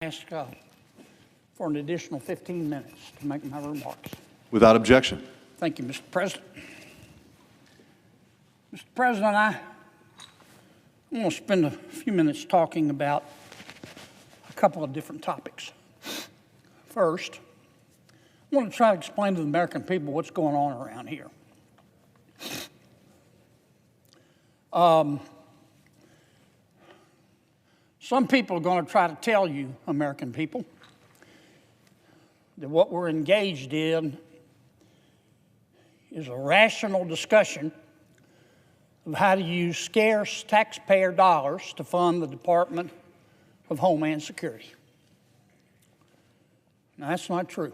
Ask for an additional 15 minutes to make my remarks. Without objection. Thank you, Mr. President. Mr. President, I want to spend a few minutes talking about a couple of different topics. First, I want to try to explain to the American people what's going on around here. Some people are going to try to tell you, American people, that what we're engaged in is a rational discussion of how to use scarce taxpayer dollars to fund the Department of Homeland Security. Now, that's not true.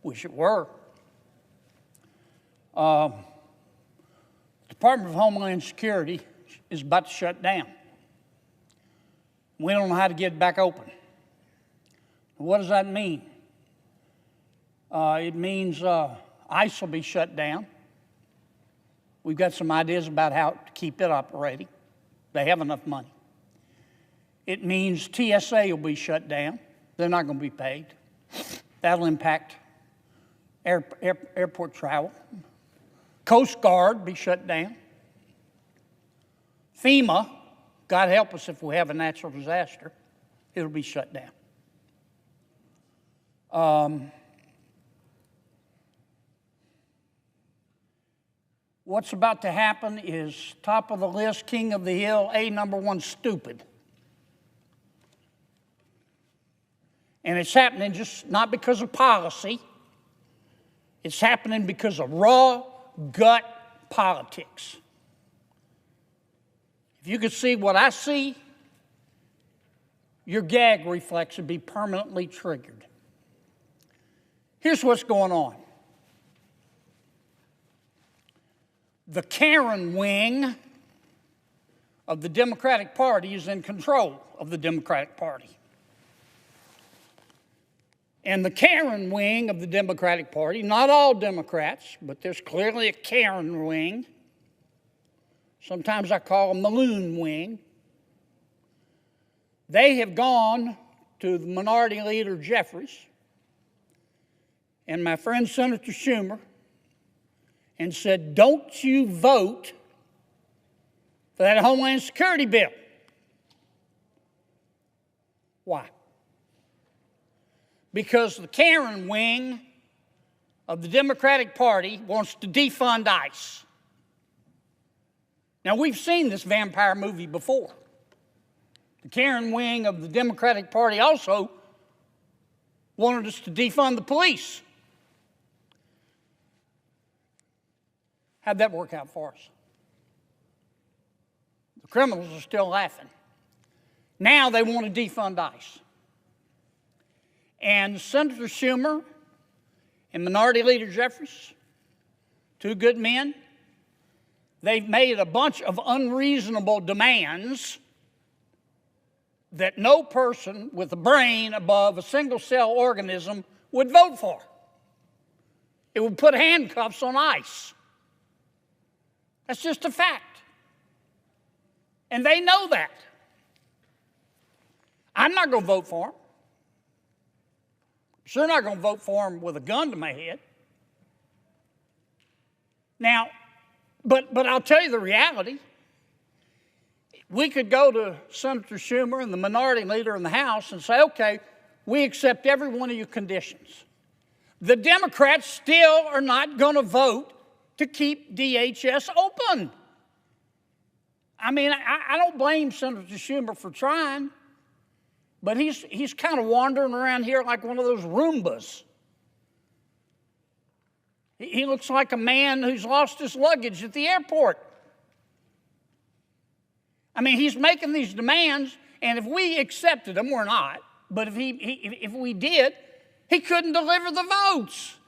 Wish it were. The Department of Homeland Security is about to shut down. We don't know how to get it back open. What does that mean? It means ICE will be shut down. We've got some ideas about how to keep it operating. They have enough money. It means TSA will be shut down. They're not going to be paid. That'll impact airport travel. Coast Guard be shut down. FEMA, God help us if we have a natural disaster, it'll be shut down. What's about to happen is top of the list, king of the hill, number one, stupid. And it's happening just not because of policy. It's happening because of raw gut politics. If you could see what I see, your gag reflex would be permanently triggered. Here's what's going on. The Karen wing of the Democratic Party is in control of the Democratic Party. And the Karen wing of the Democratic Party, not all Democrats, but there's clearly a Karen wing. Sometimes I call them the loon wing. They have gone to the Minority Leader Jeffries and my friend Senator Schumer and said, don't you vote for that Homeland Security bill. Why? Because the Karen wing of the Democratic Party wants to defund ICE. Now, we've seen this vampire movie before. The Karen wing of the Democratic Party also wanted us to defund the police. How'd that work out for us? The criminals are still laughing. Now they want to defund ICE. And Senator Schumer and Minority Leader Jeffries, two good men, they've made a bunch of unreasonable demands that no person with a brain above a single-cell organism would vote for. It would put handcuffs on ICE. That's just a fact. And they know that. I'm not going to vote for them. Sure not going to vote for them with a gun to my head. Now, But I'll tell you the reality. We could go to Senator Schumer and the minority leader in the House and say, okay, we accept every one of your conditions. The Democrats still are not going to vote to keep DHS open. I mean, I don't blame Senator Schumer for trying, but he's kind of wandering around here like one of those Roombas. He looks like a man who's lost his luggage at the airport. I mean, he's making these demands, and if we accepted them, we're not, but if we did, he couldn't deliver the votes.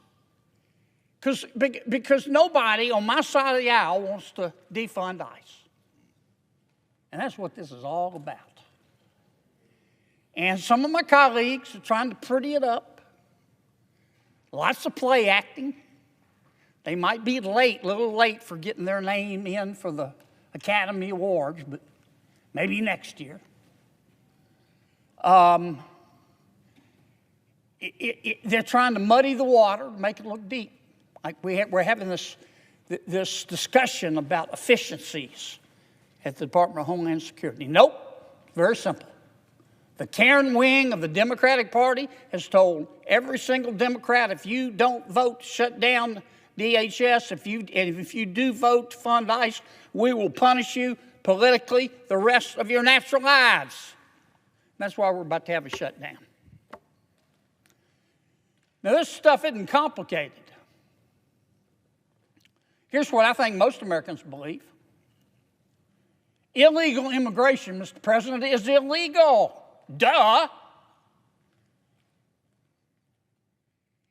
Because nobody on my side of the aisle wants to defund ICE. And that's what this is all about. And some of my colleagues are trying to pretty it up. Lots of play acting. They might be a little late for getting their name in for the Academy Awards, but maybe next year. they're trying to muddy the water, make it look deep. Like we're having this discussion about efficiencies at the Department of Homeland Security. Nope, very simple. The Karen wing of the Democratic Party has told every single Democrat, if you don't vote to shut down DHS, if you do vote to fund ICE, we will punish you politically the rest of your natural lives. That's why we're about to have a shutdown. Now, this stuff isn't complicated. Here's what I think most Americans believe. Illegal immigration, Mr. President, is illegal. Duh.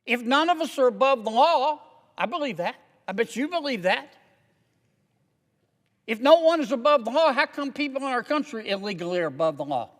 If none of us are above the law, I believe that. I bet you believe that. If no one is above the law, how come people in our country illegally are above the law?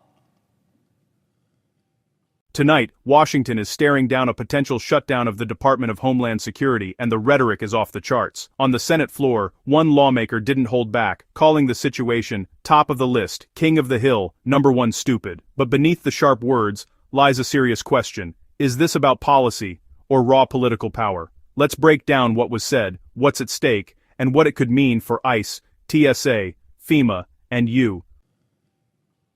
Tonight, Washington is staring down a potential shutdown of the Department of Homeland Security, and the rhetoric is off the charts. On the Senate floor, one lawmaker didn't hold back, calling the situation top of the list, king of the hill, number one stupid. But beneath the sharp words lies a serious question. Is this about policy or raw political power? Let's break down what was said, what's at stake, and what it could mean for ICE, TSA, FEMA, and you.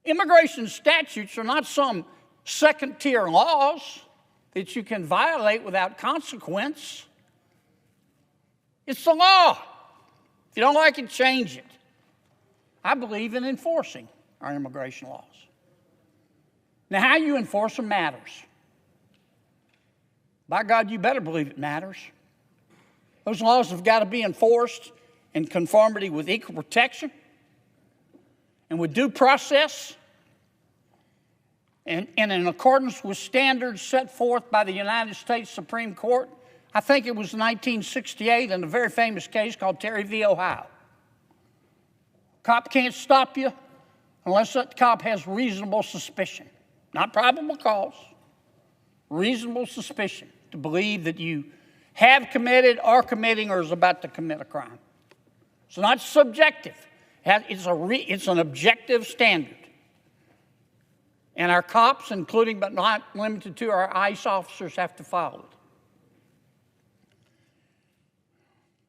Immigration statutes are not some second-tier laws that you can violate without consequence. It's the law. If you don't like it, change it. I believe in enforcing our immigration laws. Now, how you enforce them matters. By God, you better believe it matters. Those laws have got to be enforced in conformity with equal protection and with due process, and in accordance with standards set forth by the United States Supreme Court. I think it was 1968 in a very famous case called Terry v. Ohio. Cop can't stop you unless that cop has reasonable suspicion, not probable cause, reasonable suspicion to believe that you have committed, are committing, or is about to commit a crime. It's not subjective. It's an objective standard. And our cops, including but not limited to our ICE officers, have to follow it.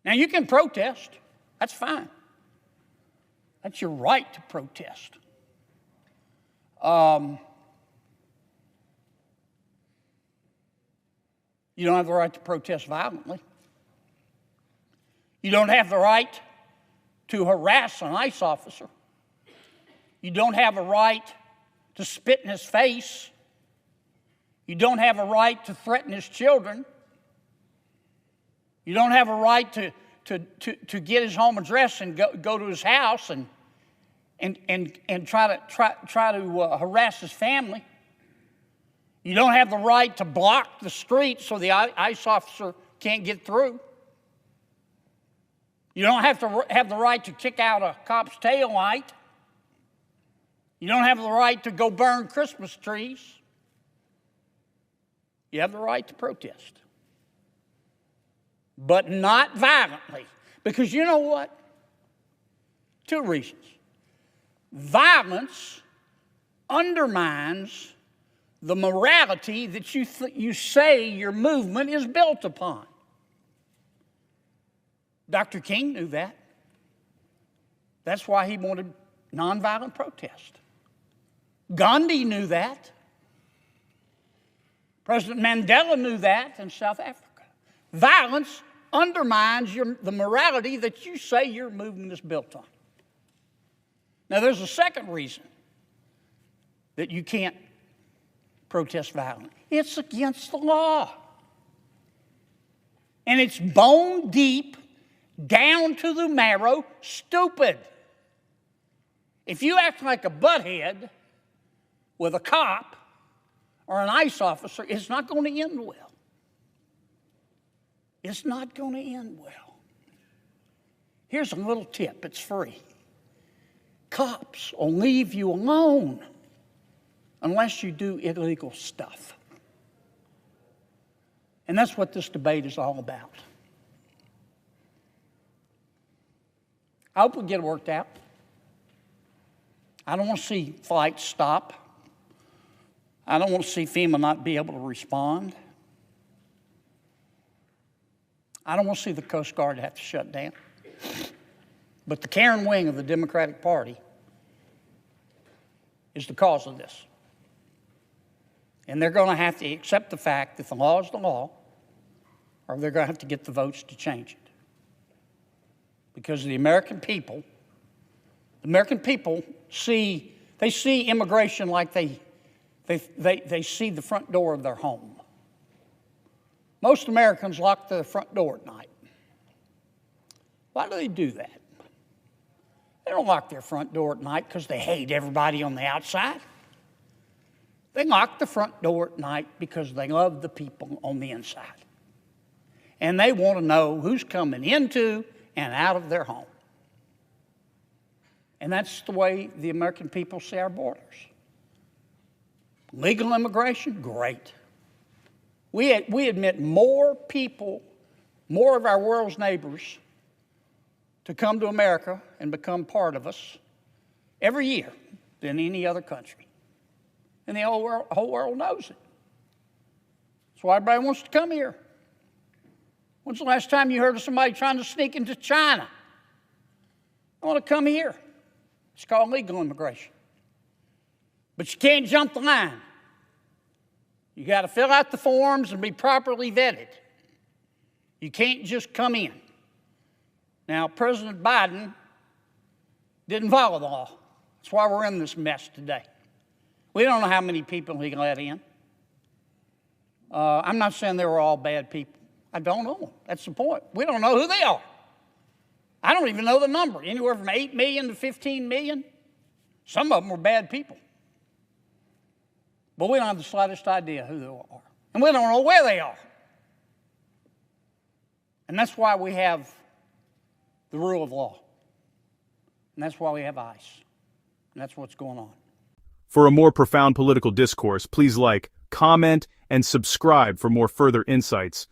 Now, you can protest. That's fine. That's your right to protest. You don't have the right to protest violently. You don't have the right to harass an ICE officer. You don't have a right to spit in his face. You don't have a right to threaten his children. You don't have a right to get his home address and go to his house and try to harass his family. You don't have the right to block the street so the ICE officer can't get through. You don't have the right to kick out a cop's tail light. You don't have the right to go burn Christmas trees. You have the right to protest. But not violently. Because you know what? Two reasons. Violence undermines the morality that you say your movement is built upon. Dr. King knew that. That's why he wanted nonviolent protest. Gandhi knew that. President Mandela knew that in South Africa. Violence undermines the morality that you say your movement is built on. Now, there's a second reason that you can't protest violently. It's against the law. And it's bone deep, down to the marrow, stupid. If you act like a butthead with a cop or an ICE officer, it's not going to end well. It's not going to end well. Here's a little tip. It's free. Cops will leave you alone unless you do illegal stuff. And that's what this debate is all about. I hope we get it worked out. I don't want to see flights stop. I don't want to see FEMA not be able to respond. I don't want to see the Coast Guard have to shut down. But the Karen wing of the Democratic Party is the cause of this. And they're going to have to accept the fact that the law is the law, or they're going to have to get the votes to change it. Because the American people see immigration like they see the front door of their home. Most Americans lock their front door at night. Why do they do that? They don't lock their front door at night because they hate everybody on the outside. They lock the front door at night because they love the people on the inside. And they want to know who's coming into and out of their home. And that's the way the American people see our borders. Legal immigration, great. We admit more people, more of our world's neighbors, to come to America and become part of us every year than any other country. And the whole world knows it. That's why everybody wants to come here. When's the last time you heard of somebody trying to sneak into China? I want to come here. It's called legal immigration. But you can't jump the line. You got to fill out the forms and be properly vetted. You can't just come in. Now, President Biden didn't follow the law. That's why we're in this mess today. We don't know how many people he let in. I'm not saying they were all bad people. I don't know them. That's the point. We don't know who they are. I don't even know the number. Anywhere from 8 million to 15 million. Some of them were bad people. But we don't have the slightest idea who they are. And we don't know where they are. And that's why we have the rule of law. And that's why we have ICE. And that's what's going on. For a more profound political discourse, please like, comment, and subscribe for more further insights.